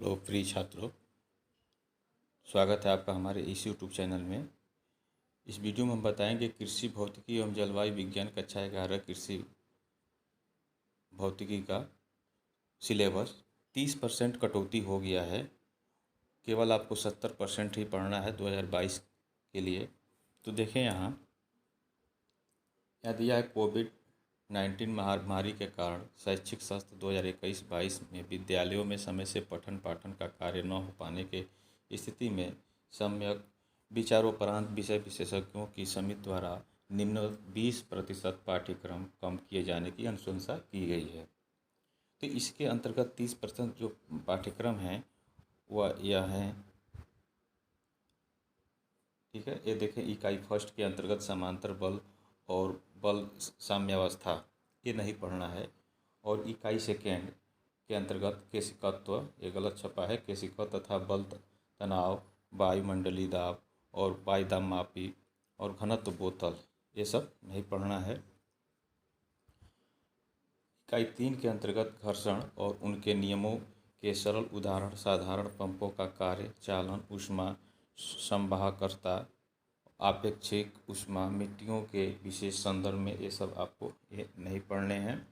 Hello प्रिय छात्रों, स्वागत है आपका हमारे इस यूट्यूब चैनल में। इस वीडियो में हम बताएंगे कृषि भौतिकी एवं जलवायु विज्ञान कक्षा 11 कृषि भौतिकी का सिलेबस 30% कटौती हो गया है। केवल आपको 70% ही पढ़ना है 2022 के लिए। तो देखें यहाँ दिया है कोविड-19 महामारी के कारण शैक्षिक सत्र 2021-22 में विद्यालयों में समय से पठन पाठन का कार्य न हो पाने के स्थिति में सम्यक विचारोपरांत विषय विशेषज्ञों की समिति द्वारा निम्न 20% पाठ्यक्रम कम किए जाने की अनुशंसा की गई है। तो इसके अंतर्गत 30% जो पाठ्यक्रम हैं वह यह हैं, ठीक है। ये देखें, इकाई फर्स्ट के अंतर्गत समांतर बल और बल साम्यावस्था ये नहीं पढ़ना है। और इकाई सेकेंड के अंतर्गत केशिकत्व, ये गलत छपा है, केशिकत्व तथा बल तनाव, वायुमंडलीय दाब और वायुदाब मापी और घनत्व बोतल ये सब नहीं पढ़ना है। इकाई 3 के अंतर्गत घर्षण और उनके नियमों के सरल उदाहरण, साधारण पंपों का कार्य, चालन, ऊष्मा संवाहकता, आपेक्षिक ऊष्मा, मिट्टियों के विशेष संदर्भ में, ये सब आपको ये नहीं पढ़ने हैं।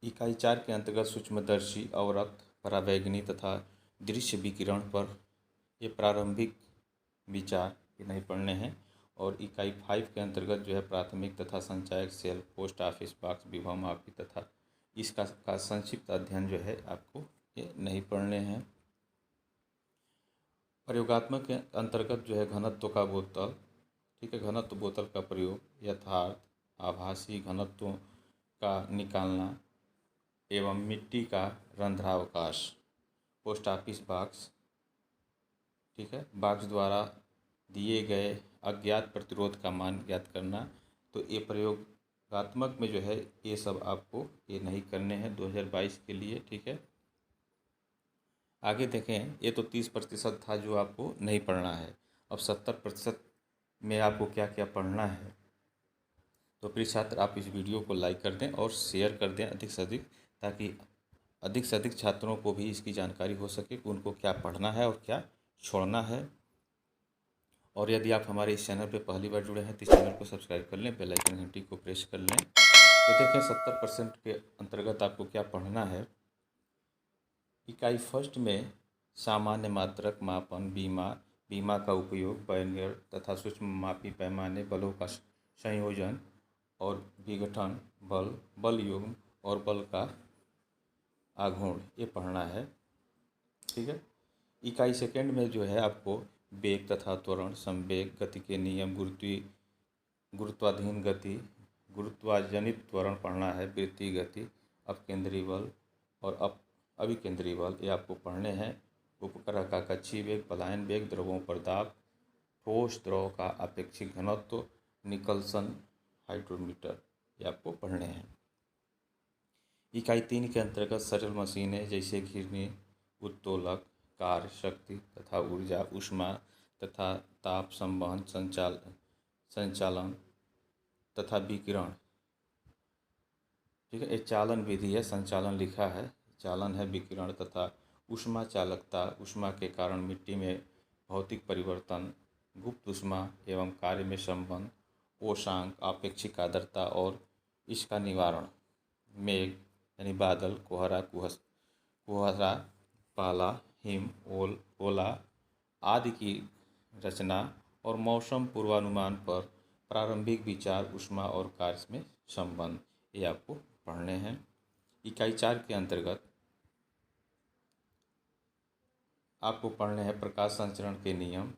इकाई 4 के अंतर्गत सूक्ष्मदर्शी, अवरक्त, परावैंगनी तथा दृश्य विकिरण पर ये प्रारंभिक विचार ये नहीं पढ़ने हैं। और इकाई 5 के अंतर्गत जो है प्राथमिक तथा संचायक सेल, पोस्ट ऑफिस बॉक्स, विभव मापी तथा इसका संक्षिप्त अध्ययन जो है आपको ये नहीं पढ़ने हैं। प्रयोगात्मक के अंतर्गत जो है घनत्व का बोतल, ठीक है, घनत्व बोतल का प्रयोग, यथार्थ आभासी घनत्वों का निकालना एवं मिट्टी का रंध्रावकाश, पोस्ट ऑफिस बॉक्स, ठीक है, बॉक्स द्वारा दिए गए अज्ञात प्रतिरोध का मान ज्ञात करना। तो ये प्रयोगात्मक में जो है ये सब आपको ये नहीं करने हैं 2022 के लिए, ठीक है। आगे देखें, ये तो 30% था जो आपको नहीं पढ़ना है। अब 70% में आपको क्या क्या पढ़ना है। तो प्रिय छात्र, आप इस वीडियो को लाइक कर दें और शेयर कर दें अधिक से अधिक, ताकि अधिक से अधिक छात्रों को भी इसकी जानकारी हो सके कि उनको क्या पढ़ना है और क्या छोड़ना है। और यदि आप हमारे इस चैनल पर पहली बार जुड़े हैं तो इस चैनल को सब्सक्राइब कर लें, बेल आइकन घंटी को प्रेस कर लें। तो देखें 70% के अंतर्गत आपको क्या पढ़ना है। इकाई फर्स्ट में सामान्य मात्रक मापन, बीमा का उपयोग, वर्नियर तथा सूक्ष्म मापी पैमाने, बलों का संयोजन और विघटन, बल युग्म और बल का आघूर्ण ये पढ़ना है, ठीक है। इकाई सेकेंड में जो है आपको वेग तथा त्वरण, संवेग, गति के नियम, गुरुत्वाधीन गति, गुरुत्वाजनित त्वरण पढ़ना है, वृत्तीय गति, अपकेंद्री बल और अभिकेंद्री बल ये आपको पढ़ने हैं। उपग्रह का कक्षीय वेग, पलायन वेग, द्रवों पर दाब, ठोस द्रव का अपेक्षिक घनत्व, निकलसन हाइड्रोमीटर ये आपको पढ़ने हैं। इकाई 3 के अंतर्गत सरल मशीनें जैसे घिरनी, उत्तोलक, कार्य, शक्ति तथा ऊर्जा, ऊष्मा तथा ताप संवहन, संचालन तथा विकिरण, ठीक है। एक चालन विधि है, संचालन लिखा है, चालन है, विकिरण तथा ऊष्मा चालकता, ऊष्मा के कारण मिट्टी में भौतिक परिवर्तन, गुप्त ऊष्मा एवं कार्य में संबंध, ओशांक, आपेक्षिक आर्द्रता और इसका निवारण, मेघ यानी बादल, कुहरा, पाला, हिम, ओला आदि की रचना और मौसम पूर्वानुमान पर प्रारंभिक विचार, ऊष्मा और कार्य में संबंध ये आपको पढ़ने हैं। इकाई 4 के अंतर्गत आपको पढ़ने हैं प्रकाश संचरण के नियम,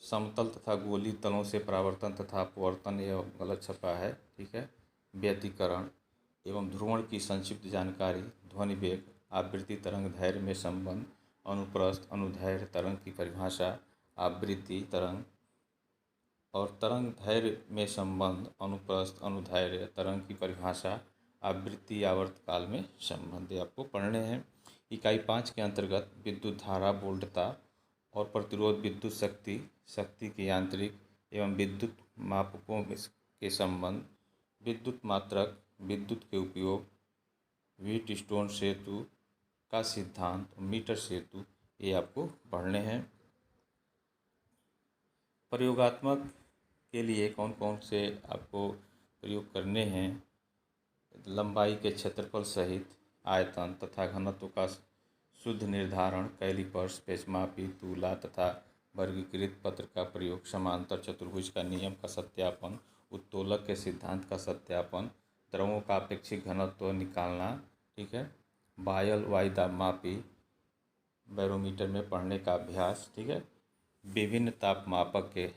समतल तथा गोलीय तलों से परावर्तन तथा अपवर्तन, यह गलत छपा है, ठीक है, व्यतिकरण एवं ध्रुवण की संक्षिप्त जानकारी, ध्वनि वेग, आवृत्ति तरंग दैर्घ्य में संबंध, अनुप्रस्थ अनुदैर्घ्य तरंग की परिभाषा, आवृत्ति तरंग और तरंग दैर्घ्य में संबंध, अनुप्रस्थ अनुदैर्घ्य तरंग की परिभाषा, आवृत्ति आवर्तकाल में संबंध आपको पढ़ने हैं। इकाई 5 के अंतर्गत विद्युत धारा, वोल्टता और प्रतिरोध, विद्युत शक्ति के यांत्रिक एवं विद्युत मापकों के संबंध, विद्युत मात्रक, विद्युत के उपयोग, व्हीटस्टोन सेतु का सिद्धांत, मीटर सेतु, ये आपको पढ़ने हैं। प्रयोगात्मक के लिए कौन कौन से आपको प्रयोग करने हैं? लंबाई के क्षेत्रफल सहित आयतन तथा घनत्व का शुद्ध निर्धारण, कैलिपर्स, पेचमापी, तूला तथा वर्गीकृत पत्र का प्रयोग, समांतर चतुर्भुज का नियम का सत्यापन, उत्तोलक के सिद्धांत का सत्यापन, द्रवों का अपेक्षित घनत्व निकालना, ठीक है, बायल वायुदाबमापी, बैरोमीटर में पढ़ने का अभ्यास, ठीक है, विभिन्न तापमापक के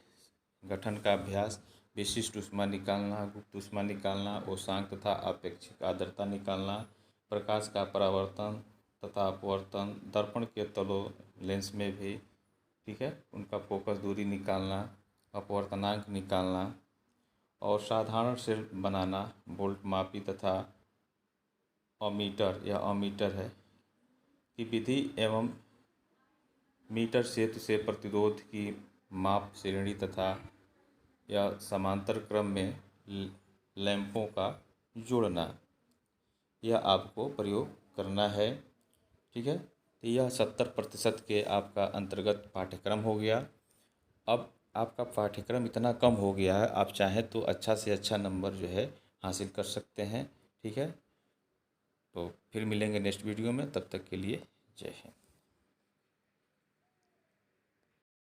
गठन का अभ्यास, विशिष्ट ऊष्मा निकालना, गुप्त ऊष्मा निकालना, ओसांक तथा अपेक्षिक आर्द्रता निकालना, प्रकाश का परावर्तन तथा अपवर्तन, दर्पण के तलों लेंस में भी, ठीक है, उनका फोकस दूरी निकालना, अपवर्तनांक निकालना, और साधारण से बनाना, वोल्ट मापी तथा अमीटर, यह अमीटर है की विधि एवं मीटर सेतु से प्रतिरोध की माप श्रेणी तथा या समांतर क्रम में लैंपों का जोड़ना, यह आपको प्रयोग करना है, ठीक है। तो यह 70% के आपका अंतर्गत पाठ्यक्रम हो गया। अब आपका पाठ्यक्रम इतना कम हो गया है, आप चाहें तो अच्छा से अच्छा नंबर जो है हासिल कर सकते हैं, ठीक है। तो फिर मिलेंगे नेक्स्ट वीडियो में, तब तक के लिए जय हिंद।